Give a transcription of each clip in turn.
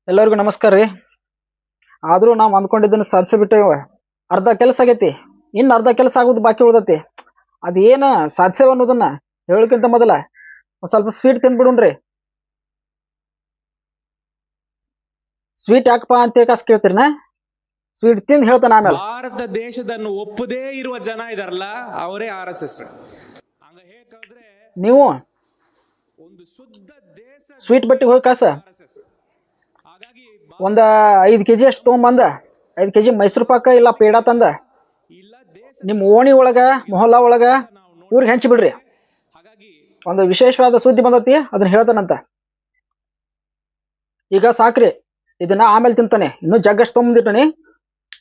ಎಲ್ಲರಿಗೂ ನಮಸ್ಕಾರ ರೀ. ಆದರೂ ನಾವು ಅಂದ್ಕೊಂಡಿದ್ದನ್ನು ಸಾಧಿಸಿಬಿಟ್ಟೇವ. ಅರ್ಧ ಕೆಲಸ ಆಗೈತಿ, ಇನ್ನು ಅರ್ಧ ಕೆಲಸ ಆಗೋದು ಬಾಕಿ ಉಳ್ದೈತಿ. ಅದೇನು ಸಾಧಿಸೇವ ಅನ್ನೋದನ್ನ ಹೇಳೋಕ್ಕಿಂತ ಮೊದಲ ಒಂದು ಸ್ವಲ್ಪ ಸ್ವೀಟ್ ತಿಂದ್ಬಿಡುಣ್ರಿ. ಸ್ವೀಟ್ ಯಾಕಪ್ಪ ಅಂತ ಕೇಳ್ತೀರಿನ? ಸ್ವೀಟ್ ತಿಂದು ಹೇಳ್ತಾನೆ ಆಮೇಲೆ. ಭಾರತ ದೇಶದನ್ನು ಒಪ್ಪದೇ ಇರುವ ಜನ ಇದಾರಲ್ಲ ಅವರೇ RSS. ನೀವು ಒಂದು ಶುದ್ಧ ದೇಶ ಸ್ವೀಟ್ ಬಟ್ಟಿಗೆ ಹೋಗಿ ಕಾಸ ಹಾಗಾಗಿ ಒಂದು 5 kg ಅಷ್ಟು ತೊಗೊಂಬಂದ 5 kg ಮೈಸೂರು ಪಾಕ ಇಲ್ಲ ಪೇಡ ತಂದ ಇಲ್ಲ ದೇಶ ನಿಮ್ಮ ಓಣಿ ಒಳಗ ಮೊಹಲ್ಲಾ ಒಳಗ ಊರಿಗೆ ಹಂಚಿ ಬಿಡ್ರಿ. ಹಾಗಾಗಿ ಒಂದು ವಿಶೇಷವಾದ ಸುದ್ದಿ ಬಂದತಿ, ಅದನ್ನ ಹೇಳ್ತಾನಂತ. ಈಗ ಸಾಕ್ರಿ, ಇದನ್ನ ಆಮೇಲೆ ತಿಂತಾನೆ. ಇನ್ನೂ ಜಗ್ಗಷ್ಟು ತೊಗೊಂಬಂದಿಟ್ಟನಿ,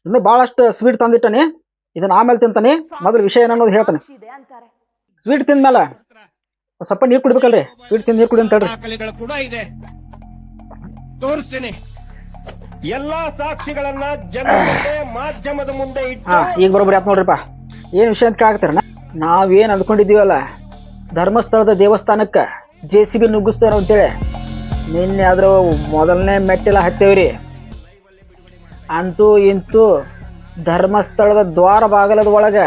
ಇನ್ನೂ ಬಹಳಷ್ಟು ಸ್ವೀಟ್ ತಂದಿಟ್ಟನಿ. ಇದನ್ನ ಆಮೇಲೆ ತಿಂತಾನೆ. ಮೊದಲು ವಿಷಯ ಏನನ್ನೋದು ಹೇಳ್ತಾನೆ. ಸ್ವೀಟ್ ತಿಂದ್ಮೇಲೆ ಸ್ವಲ್ಪ ನೀರು ಕುಡಿಬೇಕಲ್ರಿ. ಸ್ವೀಟ್ ತಿಂದು ನೀರು ಕುಡಿ ಅಂತ ಹೇಳ್ರಿ. ದಾಖಲೆಗಳು ಕೂಡ ಇದೆ, ತೋರಿಸ್ತೀನಿ. ಎಲ್ಲಾ ಸಾಕ್ಷಿಗಳನ್ನ ಜನರ ಮುಂದೆ, ಮಾಧ್ಯಮದ ಮುಂದೆ ಇಟ್ಟು ಈಗ ಬರೋಬ್ಬರಿ ಆತ್ ನೋಡ್ರಿಪ್ಪ. ಏನ್ ವಿಷಯ ಅಂತ ಕೇಳಾಕತ್ತೀರ? ನಾವೇನ್ ಅಂದ್ಕೊಂಡಿದೀವಲ್ಲ, ಧರ್ಮಸ್ಥಳದ ದೇವಸ್ಥಾನಕ್ಕ JCB ನುಗ್ಗಿಸ್ತಾರ ಅಂತೇಳಿ ನಿನ್ನೆ ಅದ್ರ ಮೊದಲನೇ ಮೆಟ್ಟಿಲ ಹತ್ತೇವ್ರಿ. ಅಂತೂ ಇಂತೂ ಧರ್ಮಸ್ಥಳದ ದ್ವಾರ ಬಾಗಲದ ಒಳಗ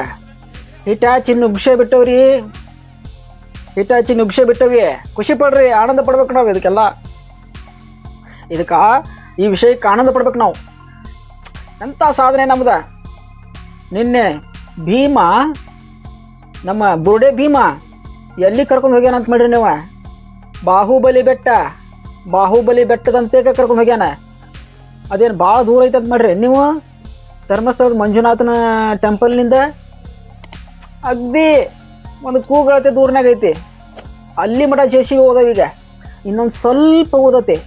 ಹಿಟಾಚಿ ನುಗ್ಸೇ ಬಿಟ್ಟವ್ರಿ. ಹಿಟಾಚಿ ನುಗ್ಸೇ ಬಿಟ್ಟವಿ. ಖುಷಿ ಪಡ್ರಿ, ಆನಂದ ಪಡ್ಬೇಕು ನಾವು. ಈ ವಿಷಯಕ್ಕೆ ಆನಂದ ಪಡ್ಬೇಕು ನಾವು. ಎಂಥ ಸಾಧನೆ ನಮ್ದ. ನಿನ್ನೆ ಭೀಮ, ನಮ್ಮ ಬುರುಡೆ ಭೀಮ ಎಲ್ಲಿ ಕರ್ಕೊಂಡು ಹೋಗ್ಯಾನ ಅಂತ ಮಾಡ್ರಿ ನೀವು? ಬಾಹುಬಲಿ ಬೆಟ್ಟದಂತೆ ಕರ್ಕೊಂಡು ಹೋಗ್ಯಾನ. ಅದೇನು ಭಾಳ ದೂರ ಐತೆ ಅಂತ ಮಾಡ್ರಿ ನೀವು? ಧರ್ಮಸ್ಥಳದ ಮಂಜುನಾಥನ ಟೆಂಪಲ್ನಿಂದ ಅಗ್ದಿ ಒಂದು ಕೂಗಳತೆ ದೂರನಾಗ ಐತಿ. ಅಲ್ಲಿ ಮಠ JCB ಓದವ. ಈಗ ಇನ್ನೊಂದು ಸ್ವಲ್ಪ ಓದತಿ,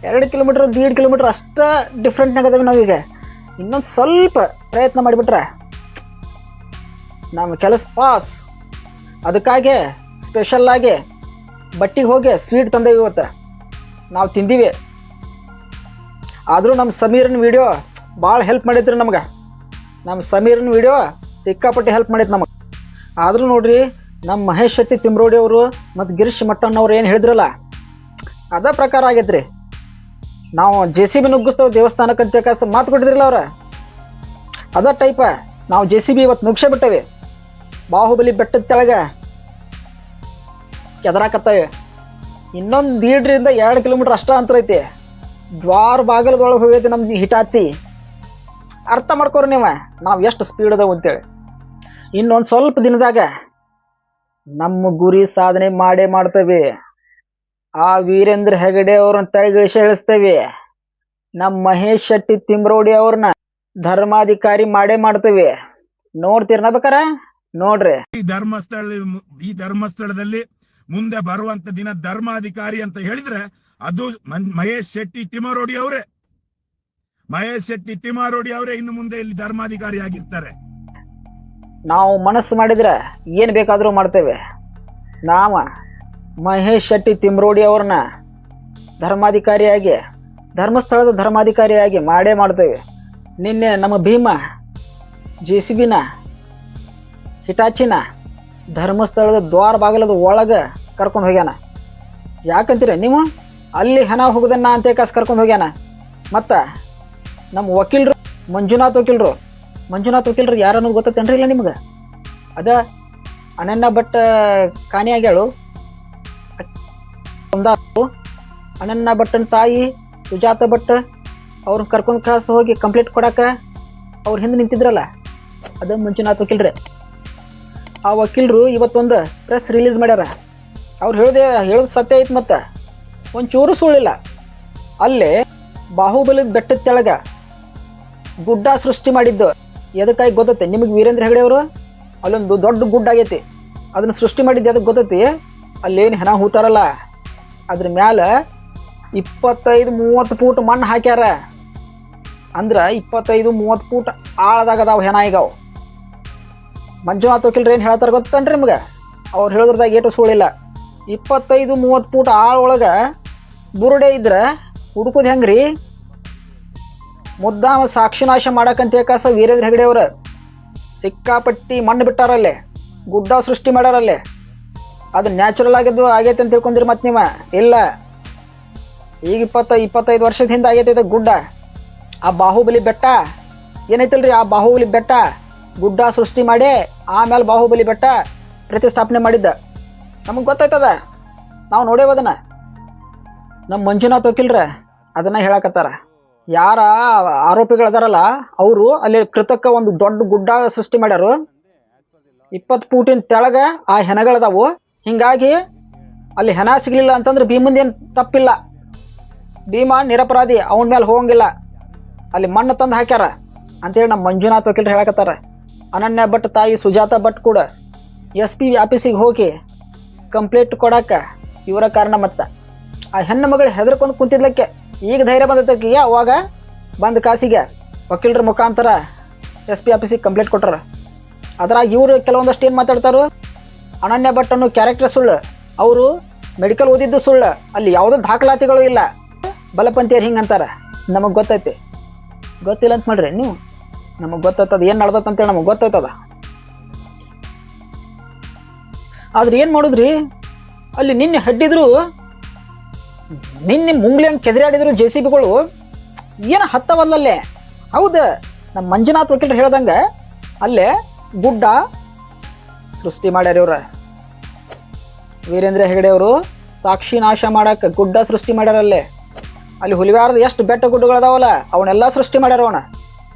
2 ಕಿಲೋಮೀಟರ್ 1.5 ಕಿಲೋಮೀಟರ್ ಅಷ್ಟ ಡಿಫ್ರೆಂಟ್ನಾಗ ಅದಾವೆ ನಾವೀಗ. ಇನ್ನೊಂದು ಸ್ವಲ್ಪ ಪ್ರಯತ್ನ ಮಾಡಿಬಿಟ್ರೆ ನಮ್ಮ ಕೆಲಸ ಪಾಸ್. ಅದಕ್ಕಾಗಿ ಸ್ಪೆಷಲ್ ಆಗಿ ಬಟ್ಟಿಗೆ ಹೋಗಿ ಸ್ವೀಟ್ ತಂದೇವಿ. ಇವತ್ತು ನಾವು ತಿಂದೀವಿ. ಆದರೂ ನಮ್ಮ ಸಮೀರನ ವಿಡಿಯೋ ಭಾಳ ಹೆಲ್ಪ್ ಮಾಡೈತ್ರಿ ನಮ್ಗೆ. ನಮ್ಮ ಸಮೀರನ ವಿಡಿಯೋ ಸಿಕ್ಕಾಪಟ್ಟೆ ಹೆಲ್ಪ್ ಮಾಡೈತೆ ನಮಗೆ. ಆದರೂ ನೋಡ್ರಿ, ನಮ್ಮ ಮಹೇಶ್ ಶೆಟ್ಟಿ ತಿಮ್ರೋಡಿ ಅವರು ಮತ್ತು ಗಿರೀಶ್ ಮಟ್ಟಣ್ಣ ಅವ್ರು ಏನು ಹೇಳಿದ್ರಲ್ಲ, ಅದೇ ಪ್ರಕಾರ ಆಗೈತ್ರಿ. ನಾವು JCB ನುಗ್ಗಿಸ್ತೇವೆ ದೇವಸ್ಥಾನಕ್ಕಂತ ಮಾತು ಕೊಟ್ಟಿದ್ರಲ್ಲ ಅವ್ರ, ಅದ ಟೈಪ ನಾವು JCB ಇವತ್ತು ನುಗ್ಸೇ ಬಿಟ್ಟೇವಿ. ಬಾಹುಬಲಿ ಬೆಟ್ಟದ ತೆಳಗೆ ಕೆದರಾಕತ್ತವೆ. ಇನ್ನೊಂದು 1.5 ರಿಂದ 2 ಕಿಲೋಮೀಟರ್ ಅಷ್ಟ ಅಂತರ ಐತಿ. ದ್ವಾರ ಬಾಗಲದೊಳಗೆ ಹೋಗೈತಿ ನಮ್ದು ಹಿಟಾಚಿ. ಅರ್ಥ ಮಾಡ್ಕೋರಿ ನೀವು ನಾವು ಎಷ್ಟು ಸ್ಪೀಡ್ ಅದಾವ ಅಂತೇಳಿ. ಇನ್ನೊಂದು ಸ್ವಲ್ಪ ದಿನದಾಗ ನಮ್ಮ ಗುರಿ ಸಾಧನೆ ಮಾಡೇ ಮಾಡ್ತೇವೆ. ಆ ವೀರೇಂದ್ರ ಹೆಗಡೆ ಅವ್ರನ್ನ ತೆಳಗಿಳಿಸಿ ಹೇಳಿಸ್ತೇವೆ. ನಮ್ಮ ಮಹೇಶ್ ಶೆಟ್ಟಿ ತಿಮ್ರೋಡಿ ಅವ್ರನ್ನ ಧರ್ಮಾಧಿಕಾರಿ ಮಾಡೇ ಮಾಡ್ತೇವೆ. ನೋಡ್ತೀರ ಬೇಕಾರ ನೋಡ್ರಿ. ಈ ಧರ್ಮಸ್ಥಳದಲ್ಲಿ ಮುಂದೆ ಬರುವಂತ ದಿನ ಧರ್ಮಾಧಿಕಾರಿ ಅಂತ ಹೇಳಿದ್ರೆ ಅದು ಮಹೇಶ್ ಶೆಟ್ಟಿ ತಿಮ್ರೋಡಿ ಅವರೇ. ಮಹೇಶ್ ಶೆಟ್ಟಿ ತಿಮ್ರೋಡಿ ಅವರೇ ಇನ್ನು ಮುಂದೆ ಇಲ್ಲಿ ಧರ್ಮಾಧಿಕಾರಿ ಆಗಿರ್ತಾರೆ. ನಾವು ಮನಸ್ಸು ಮಾಡಿದ್ರೆ ಏನು ಬೇಕಾದರೂ ಮಾಡ್ತೇವೆ. ನಾವು ಮಹೇಶ್ ಶೆಟ್ಟಿ ತಿಮ್ರೋಡಿ ಅವ್ರನ್ನ ಧರ್ಮಾಧಿಕಾರಿಯಾಗಿ, ಧರ್ಮಸ್ಥಳದ ಧರ್ಮಾಧಿಕಾರಿಯಾಗಿ ಮಾಡೇ ಮಾಡ್ತೇವೆ. ನಿನ್ನೆ ನಮ್ಮ ಭೀಮ JCBನ ಹಿಟಾಚಿನ ಧರ್ಮಸ್ಥಳದ ದ್ವಾರ ಬಾಗಲದ ಒಳಗೆ ಕರ್ಕೊಂಡು ಹೋಗ್ಯಾನ. ಯಾಕಂತೀರ ನೀವು? ಅಲ್ಲಿ ಹಣ ಹೋಗುದನ್ನ ಅಂತ ಕರ್ಕೊಂಡು ಹೋಗ್ಯಾನ. ಮತ್ತು ನಮ್ಮ ವಕೀಲರು ಮಂಜುನಾಥ್ ವಕೀಲರು ಯಾರು ಅನ್ನೋದು ಗೊತ್ತೇನ್ರಿ? ಇಲ್ಲ ನಿಮ್ಗೆ? ಅದ ಅನನ್ಯ ಭಟ್ ಕಾಣಿ ಆಗ್ಯಾಳು. ಅನನ್ಯ ಭಟ್ಟನ ತಾಯಿ ಸುಜಾತ ಭಟ್ ಅವ್ರನ್ನ ಕರ್ಕೊಂಡು ಹೋಗಿ ಕಂಪ್ಲೇಂಟ್ ಕೊಡಕ್ಕೆ ಅವ್ರ ಹಿಂದೆ ನಿಂತಿದ್ರಲ್ಲ, ಅದ ಮಂಜುನಾಥ್ ವಕೀಲ್ರೆ. ಆ ವಕೀಲರು ಇವತ್ತೊಂದು ಪ್ರೆಸ್ ರಿಲೀಸ್ ಮಾಡ್ಯಾರ. ಅವ್ರು ಹೇಳೋದು ಸತ್ಯ ಐತಿ, ಮತ್ತು ಒಂಚೂರು ಸುಳ್ಳಿಲ್ಲ. ಅಲ್ಲೇ ಬಾಹುಬಲಿದ ಬೆಟ್ಟದ ತೆಳಗ ಗುಡ್ಡ ಸೃಷ್ಟಿ ಮಾಡಿದ್ದು ಎದಕ್ಕಾಗಿ ಗೊತ್ತೈತೆ ನಿಮಗೆ? ವೀರೇಂದ್ರ ಹೆಗಡೆ ಅವರು ಅಲ್ಲೊಂದು ದೊಡ್ಡ ಗುಡ್ಡ ಆಗೈತಿ, ಅದನ್ನ ಸೃಷ್ಟಿ ಮಾಡಿದ್ದು ಅದಕ್ಕೆ ಗೊತ್ತೈತಿ. ಅಲ್ಲೇನು ಹೆಣ ಹೂತಾರಲ್ಲ, ಅದ್ರ ಮ್ಯಾಲ 25-30 ಫೂಟ್ ಮಣ್ಣು ಹಾಕ್ಯಾರ. ಅಂದ್ರೆ 25-30 ಫೂಟ್ ಆಳದಾಗ ಅದಾವ ಹೆಣ. ಈಗ ಅವು ಮಂಜುನಾಥ್ ವಕೀಲ್ರು ಏನು ಹೇಳ್ತಾರೆ ಗೊತ್ತನ್ರಿ ನಿಮ್ಗೆ? ಅವ್ರು ಹೇಳೋದ್ರದಾಗ ಏಟು ಸುಳ್ಳಿಲ್ಲ. 25-30 ಫೂಟ್ ಆಳ ಒಳಗೆ ಬುರುಡೆ ಇದ್ರೆ ಹುಡುಕೋದು ಹೆಂಗ್ರಿ? ಮುದ್ದಾಮ ಸಾಕ್ಷಿನಾಶ ಮಾಡಕ್ಕಂತ ವೀರೇಂದ್ರ ಹೆಗಡೆ ಅವರು ಸಿಕ್ಕಾಪಟ್ಟಿ ಮಣ್ಣು ಬಿಟ್ಟಾರಲ್ಲೇ, ಗುಡ್ಡ ಸೃಷ್ಟಿ ಮಾಡ್ಯಾರಲ್ಲೇ. ಅದು ನ್ಯಾಚುರಲ್ ಆಗೈತೆ ಅಂತ ತಿಳ್ಕೊಂಡಿರಿ ಮತ್ತೆ ನೀವು? ಇಲ್ಲ, ಈಗ 25 ವರ್ಷದ ಹಿಂದೆ ಆಗೈತೆ ಇದು ಗುಡ್ಡ. ಆ ಬಾಹುಬಲಿ ಬೆಟ್ಟ ಏನೈತಲ್ರಿ, ಆ ಬಾಹುಬಲಿ ಬೆಟ್ಟ ಗುಡ್ಡ ಸೃಷ್ಟಿ ಮಾಡಿ ಆಮೇಲೆ ಬಾಹುಬಲಿ ಬೆಟ್ಟ ಪ್ರತಿಷ್ಠಾಪನೆ ಮಾಡಿದ್ದ. ನಮಗೆ ಗೊತ್ತಾಯ್ತದ, ನಾವು ನೋಡೇವ ಅದನ್ನ. ನಮ್ಮ ಮಂಜುನಾಥ್ ವಕೀಲ್ರ ಅದನ್ನ ಹೇಳಕತ್ತಾರ. ಯಾರ ಆರೋಪಿಗಳದಾರಲ್ಲ ಅವರು ಅಲ್ಲಿ ಕೃತಕ ಒಂದು ದೊಡ್ಡ ಗುಡ್ಡ ಸೃಷ್ಟಿ ಮಾಡ್ಯಾರು. 20 ಫೂಟಿನ ತೆಳಗ ಆ ಹೆಣಗಳದಾವು. ಹಿಂಗಾಗಿ ಅಲ್ಲಿ ಹೆಣ ಸಿಗ್ಲಿಲ್ಲ ಅಂತಂದ್ರೆ ಭೀಮಂದೇನು ತಪ್ಪಿಲ್ಲ, ಭೀಮ ನಿರಪರಾಧಿ, ಅವನ ಮೇಲೆ ಹೋಗಂಗಿಲ್ಲ. ಅಲ್ಲಿ ಮಣ್ಣು ತಂದು ಹಾಕ್ಯಾರ ಅಂತೇಳಿ ನಮ್ಮ ಮಂಜುನಾಥ್ ವಕೀಲ್ರು ಹೇಳಕತ್ತಾರ. ಅನನ್ಯ ಭಟ್ ತಾಯಿ ಸುಜಾತ ಭಟ್ ಕೂಡ SP ಆಫೀಸಿಗೆ ಹೋಗಿ ಕಂಪ್ಲೇಂಟ್ ಕೊಡಾಕ ಇವರ ಕಾರಣ. ಮತ್ತ ಆ ಹೆಣ್ಣು ಮಗಳು ಹೆದರ್ಕೊಂಡು ಕುಂತಿದ್ಲಕ್ಕೆ ಈಗ ಧೈರ್ಯ ಬಂದಕ್ಕೆ ಅವಾಗ ಬಂದ ಕಾಸಿಗೆ ವಕೀಲರ ಮುಖಾಂತರ SP ಆಫೀಸಿಗೆ ಕಂಪ್ಲೇಂಟ್ ಕೊಟ್ಟಾರ. ಅದ್ರಾಗ ಇವರು ಕೆಲವೊಂದಷ್ಟು ಏನು ಮಾತಾಡ್ತಾರೋ, ಅನನ್ಯ ಭಟ್ ಅನ್ನೋ ಕ್ಯಾರೆಕ್ಟರ್ ಸುಳ್ಳು, ಅವರು ಮೆಡಿಕಲ್ ಓದಿದ್ದು ಸುಳ್ಳು, ಅಲ್ಲಿ ಯಾವುದೋ ದಾಖಲಾತಿಗಳು ಇಲ್ಲ, ಬಲಪಂಥೀಯರು ಹಿಂಗೆ ಅಂತಾರೆ. ನಮಗೆ ಗೊತ್ತೈತಿ, ಗೊತ್ತಿಲ್ಲ ಅಂತ ಮಾಡ್ರಿ ನೀವು, ನಮಗೆ ಗೊತ್ತಾಯ್ತದ ಏನು ನಡ್ದತ್ ಅಂತೇಳಿ ನಮಗೆ ಗೊತ್ತಾಯ್ತದ. ಆದ್ರೆ ಏನು ಮಾಡುದ್ರಿ, ಅಲ್ಲಿ ನಿನ್ನೆ ಹಡ್ಡಿದ್ರು, ನಿನ್ನೆ ಮುಂಗ್ಲಿ ಹಂಗೆ ಕೆದರಾಡಿದ್ರು JCBಗಳು, ಏನು ಹತ್ತವಲ್ಲಲ್ಲೇ. ಹೌದು, ನಮ್ಮ ಮಂಜುನಾಥ್ ವಕೀಲರು ಹೇಳ್ದಂಗೆ ಅಲ್ಲೇ ಗುಡ್ಡ ಸೃಷ್ಟಿ ಮಾಡ್ಯಾರ ಇವ್ರ. ವೀರೇಂದ್ರ ಹೆಗಡೆ ಅವರು ಸಾಕ್ಷಿ ನಾಶ ಮಾಡಕ್ಕೆ ಗುಡ್ಡ ಸೃಷ್ಟಿ ಮಾಡ್ಯಾರಲ್ಲೇ. ಅಲ್ಲಿ ಹುಲಿವಾರದ ಎಷ್ಟು ಬೆಟ್ಟ ಗುಡ್ಡಗಳದಾವಲ್ಲ ಅವನ್ನೆಲ್ಲ ಸೃಷ್ಟಿ ಮಾಡ್ಯಾರ ಅವನ.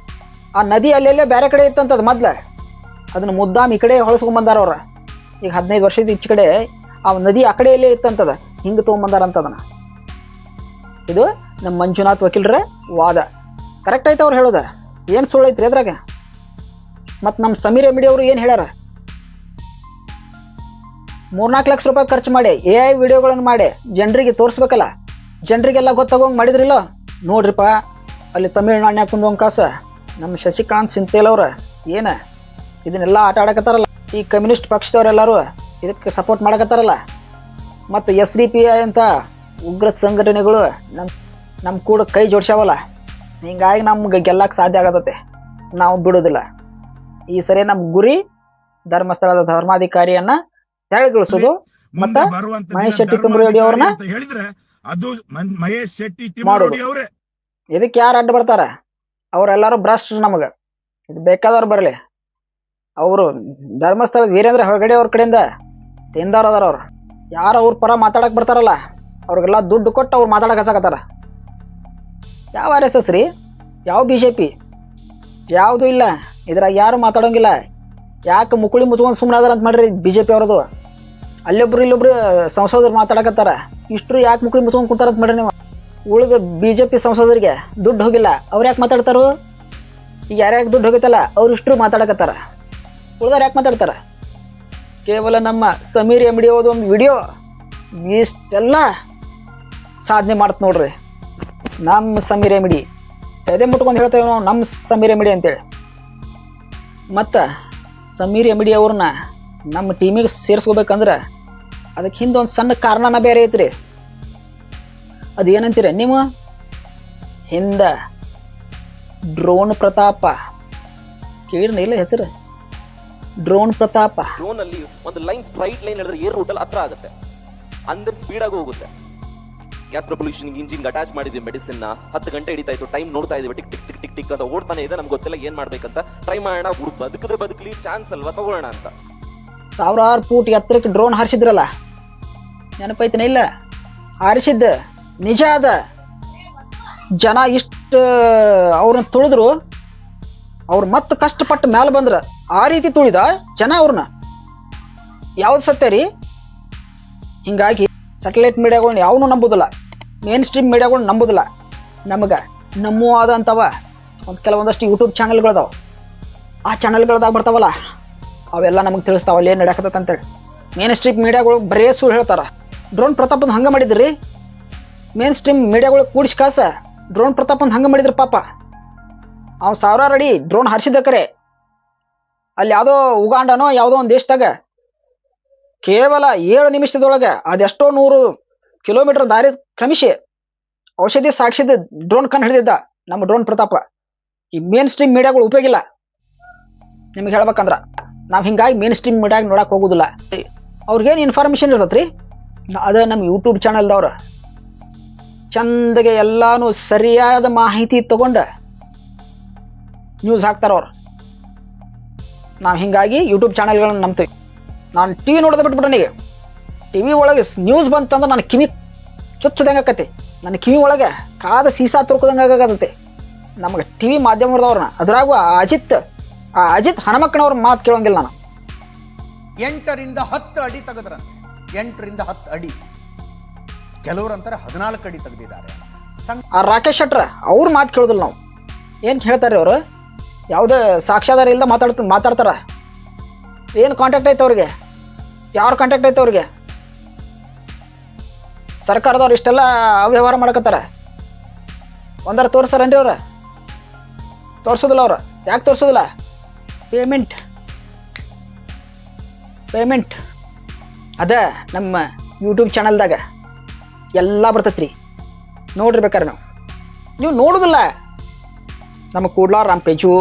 ಆ ನದಿ ಅಲ್ಲೆಲ್ಲೇ ಬೇರೆ ಕಡೆ ಇತ್ತಂತದ ಮೊದ್ಲ, ಅದನ್ನ ಮುದ್ದಾಮ್ ಈ ಕಡೆ ಹೊಳಸ್ಕೊಂಬಂದಾರ ಅವ್ರ. ಈಗ 15 ವರ್ಷದ ಈಚೆ ಕಡೆ ಆ ನದಿ ಆ ಕಡೆಯಲ್ಲೇ ಇತ್ತಂತದ, ಹಿಂಗೆ ತೊಗೊಂಬಂದಾರ ಅಂತದನ್ನ. ಇದು ನಮ್ಮ ಮಂಜುನಾಥ್ ವಕೀಲರ ವಾದ. ಕರೆಕ್ಟ್ ಐತೆ ಅವ್ರು ಹೇಳೋದ, ಏನು ಸುಳ್ಳು ಐತ್ರಿ ಅದ್ರಾಗ. ಮತ್ತು ನಮ್ಮ ಸಮೀರ್ ಎಮಿಡಿ ಅವರು ಏನು ಹೇಳ್ಯಾರ, 3-4 ಲಕ್ಷ ರೂಪಾಯಿ ಖರ್ಚು ಮಾಡಿ AI ವಿಡಿಯೋಗಳನ್ನು ಮಾಡಿ ಜನರಿಗೆ ತೋರಿಸ್ಬೇಕಲ್ಲ, ಜನರಿಗೆಲ್ಲ ಗೊತ್ತಾಗೋಂಗೆ ಮಾಡಿದ್ರಿಲ್ಲ. ನೋಡ್ರಿಪ್ಪ, ಅಲ್ಲಿ ತಮಿಳ್ನಾಡಿನ್ಯಾಗ ಕುಂದೋಂಗೆ ಕಾಸ ನಮ್ಮ ಶಶಿಕಾಂತ್ ಸಿಂತೇಲ್ ಅವ್ರ ಏನು ಇದನ್ನೆಲ್ಲ ಆಟ ಆಡಕತ್ತಾರಲ್ಲ, ಈ ಕಮ್ಯುನಿಸ್ಟ್ ಪಕ್ಷದವರೆಲ್ಲರೂ ಇದಕ್ಕೆ ಸಪೋರ್ಟ್ ಮಾಡಕತ್ತಾರಲ್ಲ. ಮತ್ತು SDPI ಅಂತ ಉಗ್ರ ಸಂಘಟನೆಗಳು ನಮ್ಮ ಕೂಡ ಕೈ ಜೋಡಿಸ್ಯಾವಲ್ಲ. ಹಿಂಗಾಗಿ ನಮ್ಗೆ ಗೆಲ್ಲಕ್ಕೆ ಸಾಧ್ಯ ಆಗತ್ತೆ, ನಾವು ಬಿಡೋದಿಲ್ಲ. ಈ ಸರಿ ನಮ್ಮ ಗುರಿ ಧರ್ಮಸ್ಥಳದ ಧರ್ಮಾಧಿಕಾರಿಯನ್ನ ತೆಳಗಿಳಿಸೋದು. ಮತ್ತ ಮಹೇಶ್ ಶೆಟ್ಟಿ ತಿಮ್ಮರೋಡಿ ಅವ್ರನ್ನ ಹೇಳಿದ್ರೆ ಅದು ಮಹೇಶ್ ಶೆಟ್ಟಿ ತಿಮ್ಮರೋಡಿ ಅವರೇ. ಇದಕ್ಕೆ ಯಾರು ಅಡ್ಡ ಬರ್ತಾರ, ಅವರೆಲ್ಲರೂ ಭ್ರಷ್ಟ. ನಮಗೆ ಇದು ಬೇಕಾದವ್ರು ಬರಲಿ. ಅವರು ಧರ್ಮಸ್ಥಳದ ವೀರೇಂದ್ರ ಹೆಗಡೆ ಅವ್ರ ಕಡೆಯಿಂದ ತಿಂದವ್ರು ಅದಾರ. ಅವ್ರು ಯಾರು ಅವ್ರ ಪರ ಮಾತಾಡಕ್ ಬರ್ತಾರಲ್ಲ ಅವ್ರಿಗೆಲ್ಲ ದುಡ್ಡು ಕೊಟ್ಟು ಅವ್ರು ಮಾತಾಡಕ್ ಹಚ್ಚಕತ್ತಾರ. ಯಾವ RSS ರೀ, ಯಾವ BJP, ಯಾವುದು ಇಲ್ಲ. ಇದ್ರಾಗ ಯಾರು ಮಾತಾಡೋಂಗಿಲ್ಲ. ಯಾಕೆ ಮುಕುಳಿ ಮುಚ್ಕೊಂಡು ಸುಮ್ಮನೆ ಅದಾರ ಅಂತ ಮಾಡ್ರಿ BJP ಅವ್ರದ್ದು. ಅಲ್ಲೊಬ್ರು ಇಲ್ಲೊಬ್ರು ಸಂಸದರು ಮಾತಾಡಕತ್ತಾರ, ಇಷ್ಟರು ಯಾಕೆ ಮುಕುಳಿ ಮುಚ್ಕೊಂಡು ಕುಂತಾರಂತ ಮಾಡ್ರಿ ನೀವು. ಉಳಿದ BJP ಸಂಸದರಿಗೆ ದುಡ್ಡು ಹೋಗಿಲ್ಲ, ಅವ್ರು ಯಾಕೆ ಮಾತಾಡ್ತಾರೋ. ಈಗ ಯಾರ್ಯಾಕೆ ದುಡ್ಡು ಹೋಗೈತಲ್ಲ ಅವ್ರು ಇಷ್ಟರು ಮಾತಾಡಕತ್ತಾರ, ಉಳಿದವ್ರು ಯಾಕೆ ಮಾತಾಡ್ತಾರ. ಕೇವಲ ನಮ್ಮ ಸಮೀರ್ ಎಮಿಡಿ ಓದೋ ಒಂದು ವಿಡಿಯೋ ಇಷ್ಟೆಲ್ಲ ಸಾಧನೆ ಮಾಡ್ತ ನೋಡ್ರಿ. ನಮ್ಮ ಸಮೀರ್ ಎಮಿಡಿ ಎದೆ ಮುಟ್ಕೊಂಡು ಹೇಳ್ತೇವೆ ನಾವು, ನಮ್ಮ ಸಮೀರ್ ಎಮಿಡಿ ಅಂತೇಳಿ. ಮತ್ತು ಸಮೀರ್ ಎಮಿಡಿ ಅವ್ರನ್ನ ನಮ್ಮ ಟೀಮಿಗೆ ಸೇರಿಸ್ಕೋಬೇಕಂದ್ರೆ ಅದಕ್ಕೆ ಹಿಂದೆ ಒಂದು ಸಣ್ಣ ಕಾರಣನ ಬೇರೆ ಐತ್ರಿ. ಅದು ಏನಂತೀರ ನೀವು, ಹಿಂದೆ ಡ್ರೋನ್ ಪ್ರತಾಪ ಕೇಳಿರ್ನ ಇಲ್ಲ ಹೆಸರು, ಡ್ರೋನ್ ಪ್ರತಾಪ. ಡ್ರೋನ್ ಅಲ್ಲಿ ಒಂದು ಲೈನ್ ಸ್ಟ್ರೈಟ್ ಲೈನ್ ಹಿಡಿದ್ರೆ ಏರ್ ರೂಟ್ ಅಲ್ಲಿ ಹತ್ರ ಆಗುತ್ತೆ, ಅಂದ್ರೆ ಸ್ಪೀಡ್ ಆಗಿ ಹೋಗುತ್ತೆ. ಗ್ಯಾಸ್ ಪ್ರೊಪಲ್ಯೂಷನ್ ಇಂಜಿನ್ ಅಟ್ಯಾಚ್ ಮಾಡಿದ್ವಿ, ಮೆಡಿಸಿನ್ 10 ಗಂಟೆ ಹಿಡಿತಾ ಇತ್ತು, ಟೈಮ್ ನೋಡ್ತಾ ಇದೀವಿ, tick tick tick tick tick ಅಂತ ಓಡ್ತಾನೆ ಇದೆ. ನಮ್ಗೆ ಗೊತ್ತಿಲ್ಲ ಏನ್ ಮಾಡ್ಬೇಕಂತ, ಟ್ರೈ ಮಾಡೋಣ, ಬದುಕಿದ್ರೆ ಬದುಕಲಿ, ಚಾನ್ಸ್ ಅಲ್ವಾ ತಗೊಳ್ಳೋಣ ಅಂತ. 1000 ಫೂಟ್ ಎತ್ತರಕ್ಕೆ ಡ್ರೋನ್ ಹಾರಿಸಿದ್ರಲ್ಲ, ನೆನಪೈತನ ಇಲ್ಲ? ಹಾರಿಸಿದ್ದ ನಿಜ ಅದ. ಜನ ಇಷ್ಟು ಅವ್ರನ್ನ ತುಳಿದ್ರು, ಅವ್ರು ಮತ್ತೆ ಕಷ್ಟಪಟ್ಟು ಮೇಲೆ ಬಂದ್ರ ಆ ರೀತಿ ತುಳಿದ ಜನ ಅವ್ರನ್ನ. ಯಾವ್ದು ಸತ್ಯ ರೀ? ಹಿಂಗಾಗಿ ಸ್ಯಾಟಲೈಟ್ ಮೀಡಿಯಾಗಳನ್ನ ಯಾವನು ನಂಬುದಿಲ್ಲ, ಮೇನ್ ಸ್ಟ್ರೀಮ್ ಮೀಡಿಯಾಗಳನ್ನ ನಂಬುದಿಲ್ಲ. ನಮಗೆ ನಮ್ಮೂ ಆದಂಥವ ಒಂದು ಕೆಲವೊಂದಷ್ಟು ಯೂಟ್ಯೂಬ್ ಚಾನಲ್ಗಳದಾವ, ಆ ಚಾನಲ್ಗಳದಾಗ ಬರ್ತಾವಲ್ಲ ಅವೆಲ್ಲ ನಮಗೆ ತಿಳಿಸ್ತಾವ ಅಲ್ಲಿ ಏನು ನಡೆಯಕತ್ತೈತೆ ಅಂತೇಳಿ. ಮೇನ್ ಸ್ಟ್ರೀಮ್ ಮೀಡಿಯಾಗಳು ಬರೇ ಸುಳ್ಳು ಹೇಳ್ತಾರ. ಡ್ರೋನ್ ಪ್ರತಾಪನ್ ಹಂಗೆ ಮಾಡಿದ್ರಿ, ಮೇನ್ ಸ್ಟ್ರೀಮ್ ಮೀಡಿಯಾಗಳು ಕೂಡಿಸಿ ಕಾಸ ಡ್ರೋನ್ ಪ್ರತಾಪನ್ ಹಂಗೆ ಮಾಡಿದ್ರು. ಪಾಪ ಅವ್ನು 1000 ಅಡಿ ಡ್ರೋನ್ ಹಾರಿಸಿದ್ದ ಕರೆ ಅಲ್ಲಿ ಯಾವುದೋ ಉಗಾಂಡನೋ ಯಾವುದೋ ಒಂದು ದೇಶದಾಗ ಕೇವಲ 7 ನಿಮಿಷದೊಳಗೆ ಅದೆಷ್ಟೋ 100 ಕಿಲೋಮೀಟರ್ ದಾರಿ ಕ್ರಮಿಸಿ ಔಷಧಿ ಸಾಕ್ಷಿದ ಡ್ರೋನ್ ಕಣ್ಣು ಹಿಡಿದಿದ್ದ ನಮ್ಮ ಡ್ರೋನ್ ಪ್ರತಾಪ. ಈ ಮೇನ್ ಸ್ಟ್ರೀಮ್ ಮೀಡಿಯಾಗಳು ಉಪಯೋಗ ಇಲ್ಲ ನಿಮ್ಗೆ ಹೇಳ್ಬೇಕಂದ್ರ. ನಾವು ಹಿಂಗಾಗಿ ಮೇನ್ ಸ್ಟ್ರೀಮ್ ಮೀಡಿಯಾಗ ನೋಡಕ್ಕೆ ಹೋಗೋದಿಲ್ಲ. ಅವ್ರಿಗೇನು ಇನ್ಫಾರ್ಮೇಷನ್ ಇರ್ತೈತೆ ರೀ, ಅದೇ ನಮ್ಮ ಯೂಟ್ಯೂಬ್ ಚಾನಲ್ದವ್ರು ಚಂದಗೆ ಎಲ್ಲಾನು ಸರಿಯಾದ ಮಾಹಿತಿ ತಗೊಂಡ ನ್ಯೂಸ್ ಹಾಕ್ತಾರ ಅವ್ರು. ನಾವು ಹಿಂಗಾಗಿ ಯೂಟ್ಯೂಬ್ ಚಾನಲ್ಗಳನ್ನ ನಂಬ್ತೀವಿ. ನಾನು ಟಿ ವಿ ನೋಡೋದು ಬಿಟ್ಬಿಟ್ಟನಿಗೆ ಟಿ ವಿ ಒಳಗೆ ನ್ಯೂಸ್ ಬಂತಂದ್ರೆ ನನ್ನ ಕಿವಿ ಚುಚ್ಚದಂಗೆ ಆಕತಿ. ನನ್ನ ಕಿವಿ ಒಳಗೆ ಕಾದ ಸೀಸಾ ತುರ್ಕೋದಂಗೆ ಆಗತ್ತೆ. ನಮಗೆ ಟಿ ವಿ ಮಾಧ್ಯಮದವ್ರನ್ನ ಅದ್ರಾಗೂ ಆ ಅಜಿತ್ ಹಣಮಕ್ಕನವ್ರ ಮಾತು ಕೇಳೋಂಗಿಲ್ಲ ನಾನು. 8 ರಿಂದ 10 ಅಡಿ ತೆಗೆದ್ರಂತೆ. 8 ರಿಂದ 10 ಅಡಿ, ಕೆಲವರಂತಾರೆ 14 ಅಡಿ ತೆಗೆದಿದ್ದಾರೆ. ಆ ರಾಕೇಶ್ ಶೆಟ್ರ ಅವ್ರ ಮಾತು ಕೇಳೋದಿಲ್ಲ ನಾವು. ಏನು ಹೇಳ್ತಾರೆ ಅವರು? ಯಾವುದೇ ಸಾಕ್ಷ್ಯಾಧಾರ ಇಲ್ಲದ ಮಾತಾಡ್ತಾರ. ಏನು ಕಾಂಟ್ಯಾಕ್ಟ್ ಐತೆ ಅವ್ರಿಗೆ? ಯಾರು ಕಾಂಟ್ಯಾಕ್ಟ್ ಐತೆ ಅವ್ರಿಗೆ? ಸರ್ಕಾರದವ್ರು ಇಷ್ಟೆಲ್ಲ ಅವ್ಯವಹಾರ ಮಾಡಕತ್ತಾರ. ಒಂದರ ತೋರಿಸ್ತಾರನ್ರಿ ಅವ್ರ? ತೋರಿಸೋದಿಲ್ಲ ಅವ್ರು. ಯಾಕೆ ತೋರಿಸೋದಿಲ್ಲ? ಪೇಮೆಂಟ್ ಅದ ನಮ್ಮ ಯೂಟ್ಯೂಬ್ ಚಾನಲ್ದಾಗ ಎಲ್ಲ ಬರ್ತೈತ್ರಿ, ನೋಡ್ರಿ ಬೇಕಾರೆ. ನೀವು ನೋಡೋದಿಲ್ಲ. ನಮ್ಮ ಕೂಡ್ಲಾರ ರಾಮ್ ಪೇಜು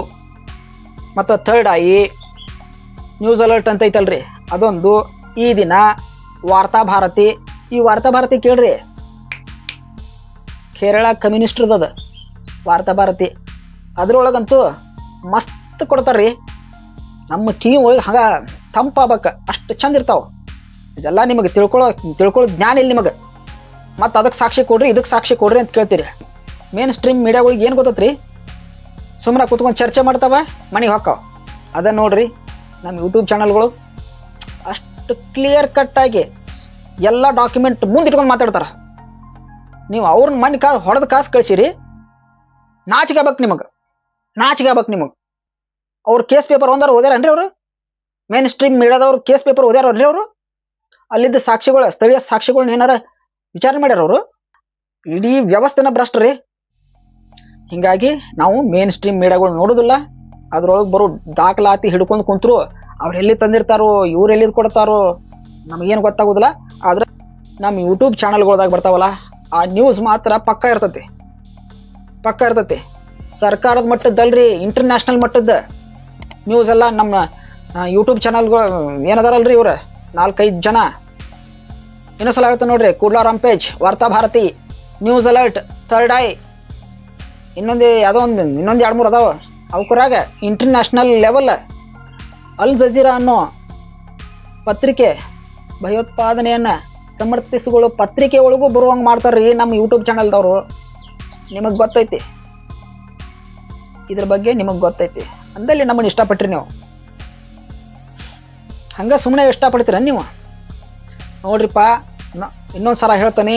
ಮತ್ತು ಥರ್ಡ್ ಐ ನ್ಯೂಸ್ ಅಲರ್ಟ್ ಅಂತ ಐತಲ್ರಿ, ಅದೊಂದು. ಈ ದಿನ ವಾರ್ತಾಭಾರತಿ. ಈ ವಾರ್ತಾಭಾರತಿ ಕೇಳ್ರಿ, ಕೇರಳ ಕಮ್ಯುನಿಸ್ಟ್ರದದ ವಾರ್ತಾಭಾರತಿ. ಅದ್ರೊಳಗಂತೂ ಮಸ್ತ್ ಕೊಡ್ತಾರ್ರಿ. ನಮ್ಮ ಕಿವಿ ಒಳಗೆ ಹಂಗೆ ತಂಪಾಗಬೇಕು ಅಷ್ಟು ಚಂದ ಇರ್ತಾವೆ. ಇದೆಲ್ಲ ನಿಮಗೆ ತಿಳ್ಕೊಳ್ಳೋ ಜ್ಞಾನ ಇಲ್ಲ ನಿಮಗೆ. ಮತ್ತು ಅದಕ್ಕೆ ಸಾಕ್ಷಿ ಕೊಡ್ರಿ, ಇದಕ್ಕೆ ಸಾಕ್ಷಿ ಕೊಡ್ರಿ ಅಂತ ಕೇಳ್ತೀರಿ. ಮೇನ್ ಸ್ಟ್ರೀಮ್ ಮೀಡಿಯಾಗಳಿಗೆ ಏನು ಗೊತ್ತೈತ್ರಿ? ಸುಮ್ಮನೆ ಕೂತ್ಕೊಂಡು ಚರ್ಚೆ ಮಾಡ್ತಾವ, ಮನೆಗೆ ಹೊಕ್ಕಾವ. ಅದನ್ನು ನೋಡ್ರಿ ನಮ್ಮ ಯೂಟ್ಯೂಬ್ ಚಾನಲ್ಗಳು ಅಷ್ಟು ಕ್ಲಿಯರ್ ಕಟ್ಟಾಗಿ ಎಲ್ಲ ಡಾಕ್ಯುಮೆಂಟ್ ಮುಂದೆ ಇಟ್ಕೊಂಡು ಮಾತಾಡ್ತಾರೆ. ನೀವು ಅವ್ರನ್ನ ಮನೆ ಹೊಡೆದು ಕಾಸು ಕಳಿಸಿರಿ, ನಾಚಿಕೆ ಆಗ್ಬೇಕು ನಿಮಗೆ. ಅವ್ರು ಕೇಸ್ ಪೇಪರ್ ಒಂದಾರು ಓದ್ಯಾರನ್ರಿ ಅವರು? ಮೇನ್ ಸ್ಟ್ರೀಮ್ ಮೀಡಿಯಾದವ್ರು ಕೇಸ್ ಪೇಪರ್ ಓದ್ಯಾರನ್ರಿ ಅವರು? ಅಲ್ಲಿದ್ದ ಸಾಕ್ಷಿಗಳು, ಸ್ಥಳೀಯ ಸಾಕ್ಷಿಗಳನ್ನ ಏನಾರ ವಿಚಾರಣೆ ಮಾಡ್ಯಾರ ಅವರು? ಇಡೀ ವ್ಯವಸ್ಥೆನ ಭ್ರಷ್ಟ್ರಿ. ಹಿಂಗಾಗಿ ನಾವು ಮೇನ್ ಸ್ಟ್ರೀಮ್ ಮೀಡಿಯಾಗಳು ನೋಡೋದಿಲ್ಲ. ಅದ್ರೊಳಗೆ ಬರೋ ದಾಖಲಾತಿ ಹಿಡ್ಕೊಂಡು ಕುಂತರು ಅವ್ರು ಎಲ್ಲಿ ತಂದಿರ್ತಾರೋ, ಇವ್ರು ಎಲ್ಲಿ ಕೊಡ್ತಾರೋ ನಮಗೇನು ಗೊತ್ತಾಗೋದಿಲ್ಲ. ಆದ್ರೆ ನಮ್ಮ ಯೂಟ್ಯೂಬ್ ಚಾನಲ್ಗಳ್ದಾಗ ಬರ್ತಾವಲ್ಲ, ಆ ನ್ಯೂಸ್ ಮಾತ್ರ ಪಕ್ಕ ಇರ್ತೈತಿ. ಸರ್ಕಾರದ ಮಟ್ಟದ್ದಲ್ರಿ, ಇಂಟರ್ನ್ಯಾಷನಲ್ ಮಟ್ಟದ ನ್ಯೂಸ್ ಎಲ್ಲ ನಮ್ಮ ಯೂಟ್ಯೂಬ್ ಚಾನಲ್ಗಳು ಏನದಾರಲ್ರಿ, ಇವ್ರು 4-5 ಜನ. ಇನ್ನೊಂದ್ಸಲ ಆಗುತ್ತೆ ನೋಡ್ರಿ, Kudle Ram page, Varthabharati, news alert, third I, ಇನ್ನೊಂದು 2-3 ಅದಾವ. ಅವಕರಾಗ ಇಂಟರ್ನ್ಯಾಷನಲ್ ಲೆವೆಲ್ ಅಲ್ ಜಜೀರಾ ಅನ್ನೋ ಪತ್ರಿಕೆ ಭಯೋತ್ಪಾದನೆಯನ್ನು ಸಮರ್ಥಿಸಿಕೊಳ್ಳೋ ಪತ್ರಿಕೆ ಒಳಗೂ ಬರುವಂಗೆ ಮಾಡ್ತಾರ್ರಿ ನಮ್ಮ ಯೂಟ್ಯೂಬ್ ಚಾನಲ್ದವರು. ನಿಮಗೆ ಗೊತ್ತೈತಿ ಇದ್ರ ಬಗ್ಗೆ, ನಿಮಗೆ ಗೊತ್ತೈತಿ ಅಂದಲ್ಲಿ ನಮ್ಮನ್ನು ಇಷ್ಟಪಟ್ರಿ ನೀವು. ಹಂಗೆ ಸುಮ್ಮನೆ ಇಷ್ಟಪಡ್ತೀರ ನೀವು? ನೋಡ್ರಿಪ್ಪ, ಇನ್ನೊಂದು ಸಲ ಹೇಳ್ತಾನೆ,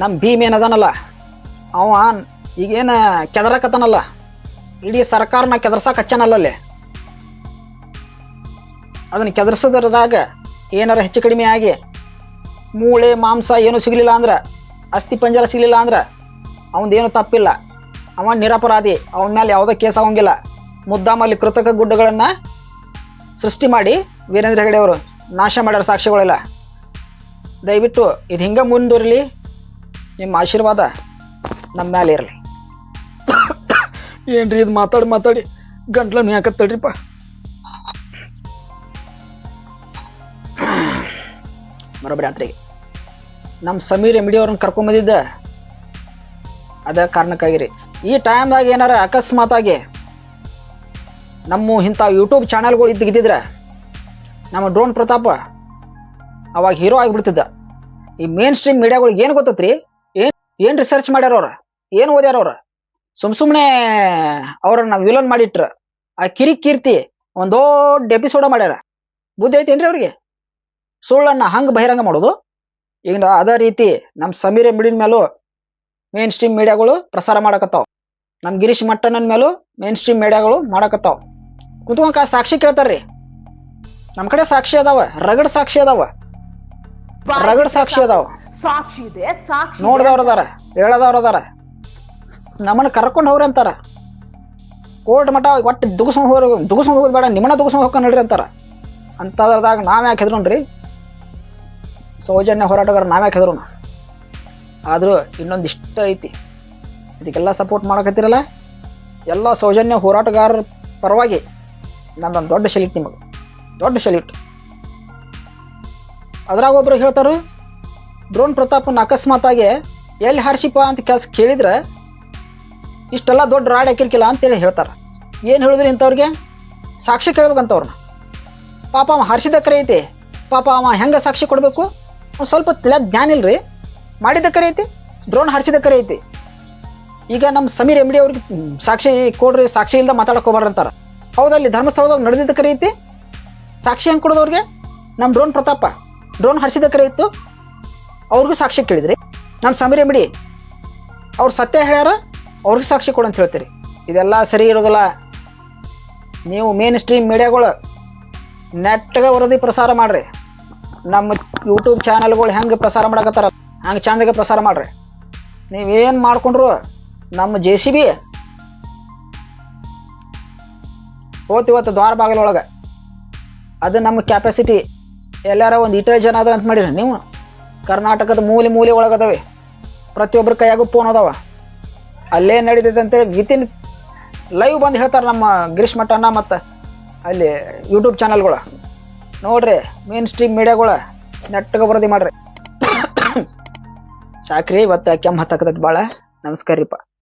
ನಮ್ಮ ಭೀಮ್ ಏನದಾನಲ್ಲ ಅವ ಈಗೇನು ಕೆದರಕತ್ತಾನಲ್ಲ, ಇಡೀ ಸರ್ಕಾರನ ಕೆದರ್ಸಕ್ಕೆ ಹಚ್ಚಾನಲ್ಲೇ. ಅದನ್ನು ಕೆದರ್ಸೋದ್ರದಾಗ ಏನಾರ ಹೆಚ್ಚು ಕಡಿಮೆ ಆಗಿ ಮೂಳೆ ಮಾಂಸ ಏನೂ ಸಿಗಲಿಲ್ಲ ಅಂದ್ರೆ, ಅಸ್ಥಿ ಪಂಜರ ಸಿಗಲಿಲ್ಲ ಅಂದ್ರೆ ಅವನದೇನು ತಪ್ಪಿಲ್ಲ, ಅವ ನಿರಪರಾಧಿ. ಅವನ ಮೇಲೆ ಯಾವುದೇ ಕೇಸ್ ಆಗಂಗಿಲ್ಲ. ಮುದ್ದಾಮಲ್ಲಿ ಕೃತಕ ಗುಡ್ಡಗಳನ್ನು ಸೃಷ್ಟಿ ಮಾಡಿ ವೀರೇಂದ್ರ ಹೆಗಡೆ ಅವರು ನಾಶ ಮಾಡ್ಯಾರ ಸಾಕ್ಷಿಗಳೆಲ್ಲ. ದಯವಿಟ್ಟು ಇದು ಹಿಂಗೆ ಮುಂದುವರಲಿ. ನಿಮ್ಮ ಆಶೀರ್ವಾದ ನಮ್ಮ ಮೇಲೆ ಇರಲಿ. ಏನ್ರಿ ಇದು ಮಾತಾಡಿ ಗಂಟ್ಲ ಮೀಯಾಕತ್ತಳ್ರಿಪ್ಪ. ಬರೋಬ್ಬರಿ ರಾತ್ರಿಗೆ ನಮ್ಮ ಸಮೀರ್ MD ಅವ್ರನ್ನ ಕರ್ಕೊಂಬಂದಿದ್ದೆ ಅದೇ ಕಾರಣಕ್ಕಾಗಿರಿ. ಈ ಟೈಮ್ದಾಗ ಏನಾರ ಅಕಸ್ಮಾತಾಗಿ ನಮ್ಮ ಇಂಥ ಯೂಟ್ಯೂಬ್ ಚಾನಲ್ಗಳು ಇದ್ದಿದ್ರೆ ನಮ್ಮ ಡ್ರೋನ್ ಪ್ರತಾಪ ಅವಾಗ ಹೀರೋ ಆಗಿಬಿಡ್ತಿದ್ದ. ಈ ಮೇನ್ ಸ್ಟ್ರೀಮ್ ಮೀಡಿಯಾಗಳಿಗೆ ಏನು ಗೊತ್ತತ್ರಿ? ಏನು ರಿಸರ್ಚ್ ಮಾಡ್ಯಾರ ಅವ್ರು, ಏನು ಓದ್ಯಾರ ಅವ್ರು? ಸುಮ್ಮನೆ ಅವ್ರನ್ನ ವಿಲನ್ ಮಾಡಿಟ್ರ. ಆ ಕೀರ್ತಿ ಒಂದು ದೊಡ್ಡ ಎಪಿಸೋಡ ಮಾಡ್ಯಾರ. ಬುದ್ಧಿ ಐತೇನ್ರಿ ಅವ್ರಿಗೆ? ಸುಳ್ಳನ್ನ ಹಂಗೆ ಬಹಿರಂಗ ಮಾಡೋದು. ಈಗ ಅದೇ ರೀತಿ ನಮ್ಮ ಸಮೀರ್ MD ಮೇಲೂ ಮೇನ್ ಸ್ಟ್ರೀಮ್ ಮೀಡಿಯಾಗಳು ಪ್ರಸಾರ ಮಾಡಕತ್ತಾವ. ನಮ್ಮ ಗಿರೀಶ್ ಮಟ್ಟಣ್ಣನ ಮೇಲೂ ಮೇನ್ ಸ್ಟ್ರೀಮ್ ಮೀಡಿಯಾಗಳು ಮಾಡಕತ್ತಾವ. ಕುತ್ಕೊಂಡ್ ಸಾಕ್ಷಿ ಕೇಳ್ತಾರ್ರಿ. ನಮ್ಮ ಕಡೆ ಸಾಕ್ಷಿ ಅದಾವ, ರಗಡ್ ಸಾಕ್ಷಿ ಅದಾವ. ಸಾಕ್ಷಿ ಇದೆ, ಸಾಕ್ಷಿ ನೋಡಿದವ್ರ ಅದಾರ, ಹೇಳದವ್ರ ಅದಾರ. ನಮ್ಮನ್ನ ಕರ್ಕೊಂಡು ಹೋಗ್ರಿ ಅಂತಾರ. ಕೋರ್ಟ್ ಮಠ ಒಟ್ಟು ದುಗುಸ್ಕೊಂಡು ಹೋಗೋದು ಬೇಡ, ನಿಮ್ಮನ್ನ ದುಗುಸ್ಕೊಂಡು ಹೋಗ್ಕೊಂಡು ನೋಡ್ರಿ ಅಂತಾರ. ಅಂಥದ್ರದಾಗ ನಾವ್ ಯಾಕೆ ಹೆದ್ರೋಣ್ರಿ? ಸೌಜನ್ಯ ಹೋರಾಟಗಾರ ನಾವ್ಯಾಕೆ ಹೆದ್ರೋಣ? ಆದರೂ ಇನ್ನೊಂದು ಇಷ್ಟ ಐತಿ, ಇದಕ್ಕೆಲ್ಲ ಸಪೋರ್ಟ್ ಮಾಡಕತ್ತಿರಲ್ಲ ಎಲ್ಲ ಸೌಜನ್ಯ ಹೋರಾಟಗಾರರ ಪರವಾಗಿ ನಂದೊಂದು ದೊಡ್ಡ ಶೆಲ್ಯೂಟ್ ನಿಮಗೆ, ದೊಡ್ಡ ಶೆಲ್ಯೂಟ್. ಅದ್ರಾಗ ಒಬ್ರು ಹೇಳ್ತಾರು, ಡ್ರೋನ್ ಪ್ರತಾಪನ ಅಕಸ್ಮಾತಾಗಿ ಎಲ್ಲಿ ಹಾರಿಸಿಪ್ಪ ಅಂತ ಕೆಲಸ ಕೇಳಿದ್ರೆ ಇಷ್ಟೆಲ್ಲ ದೊಡ್ಡ ರಾಡ್ ಹಾಕಿರ್ಕಿಲ್ಲ ಅಂತೇಳಿ ಹೇಳ್ತಾರೆ. ಏನು ಹೇಳಿದ್ರಿ ಇಂಥವ್ರಿಗೆ? ಸಾಕ್ಷಿ ಕೇಳ್ಬೇಕಂತವ್ರನ್ನ. ಪಾಪ ಅವ ಹಾರಿಸಿದ ಕರೆ ಐತಿ, ಪಾಪ ಅವ ಹೆಂಗೆ ಸಾಕ್ಷಿ ಕೊಡಬೇಕು? ಒಂದು ಸ್ವಲ್ಪ ಜ್ಞಾನ ಇಲ್ರಿ. ಮಾಡಿದ ಕರೆ ಐತಿ, ಡ್ರೋನ್ ಹಾರಿಸಿದ ಕರೆ ಐತಿ. ಈಗ ನಮ್ಮ ಸಮೀರ್ MD ಅವ್ರಿಗೆ ಸಾಕ್ಷಿ ಕೊಡ್ರಿ, ಸಾಕ್ಷಿ ಇಲ್ಲದ ಮಾತಾಡಕ್ಕೆ ಹೋಗ್ಬಾರ್ದು ಅಂತಾರೆ. ಹೌದಲ್ಲಿ ಧರ್ಮಸ್ಥಳದಾಗ ನಡೆದಿದ್ದ ಕರೆ ಐತಿ, ಸಾಕ್ಷಿ ಹೆಂಗೆ ಕೊಡೋದವ್ರಿಗೆ? ನಮ್ಮ ಡ್ರೋನ್ ಪ್ರತಾಪ ಡ್ರೋನ್ ಹಾರಿಸಿದ ಕರೆ ಇತ್ತು, ಅವ್ರಿಗೂ ಸಾಕ್ಷಿ ಕೇಳಿದ್ರಿ. ನಮ್ಮ ಸಮೀರ್ MD ಅವ್ರು ಸತ್ಯ ಹೇಳ್ಯಾರ, ಅವ್ರಿಗೆ ಸಾಕ್ಷಿ ಕೊಡು ಅಂತ ಹೇಳ್ತೀರಿ. ಇದೆಲ್ಲ ಸರಿ ಇರೋದಿಲ್ಲ. ನೀವು ಮೇನ್ ಸ್ಟ್ರೀಮ್ ಮೀಡಿಯಾಗಳು ನೆಟ್ಗೆ ವರದಿ ಪ್ರಸಾರ ಮಾಡಿರಿ. ನಮ್ಮ ಯೂಟ್ಯೂಬ್ ಚಾನಲ್ಗಳು ಹೆಂಗೆ ಪ್ರಸಾರ ಮಾಡಕತ್ತಾರ ಹಂಗೆ ಚಂದಾಗೆ ಪ್ರಸಾರ ಮಾಡಿರಿ. ನೀವೇನು ಮಾಡ್ಕೊಂಡ್ರು ನಮ್ಮ JCB ಹೋತಿವತ್ತು ದ್ವಾರ ಬಾಗಿಲೊಳಗೆ. ಅದು ನಮ್ಮ ಕ್ಯಾಪಾಸಿಟಿ. ಎಲ್ಲಾರ ಒಂದು 20 ಜನ ಅದ ಅಂತ ಮಾಡಿರಿ ನೀವು. ಕರ್ನಾಟಕದ ಮೂಲೆ ಒಳಗದವೆ, ಪ್ರತಿಯೊಬ್ಬರ ಕೈಯಾಗೂ ಫೋನ್ ಅದಾವ. ಅಲ್ಲೇ ನಡೀತೈತೆ ಅಂತೇಳಿ ವಿತಿನ್ ಲೈವ್ ಬಂದು ಹೇಳ್ತಾರೆ ನಮ್ಮ ಗಿರೀಶ್ ಮಠಣ್ಣ ಮತ್ತು ಅಲ್ಲಿ ಯೂಟ್ಯೂಬ್ ಚಾನಲ್ಗಳು. ನೋಡ್ರಿ ಮೇನ್ ಸ್ಟ್ರೀಮ್ ಮೀಡಿಯಾಗಳು ನೆಟ್ಟಗೆ ವರದಿ ಮಾಡ್ರಿ. ಸಾಕ್ರಿ, ಇವತ್ತು ಕೆಮ್ಮು ಹತ್ತಕತೈತಿ ಭಾಳ. ನಮಸ್ಕಾರ ರೀಪ್ಪ.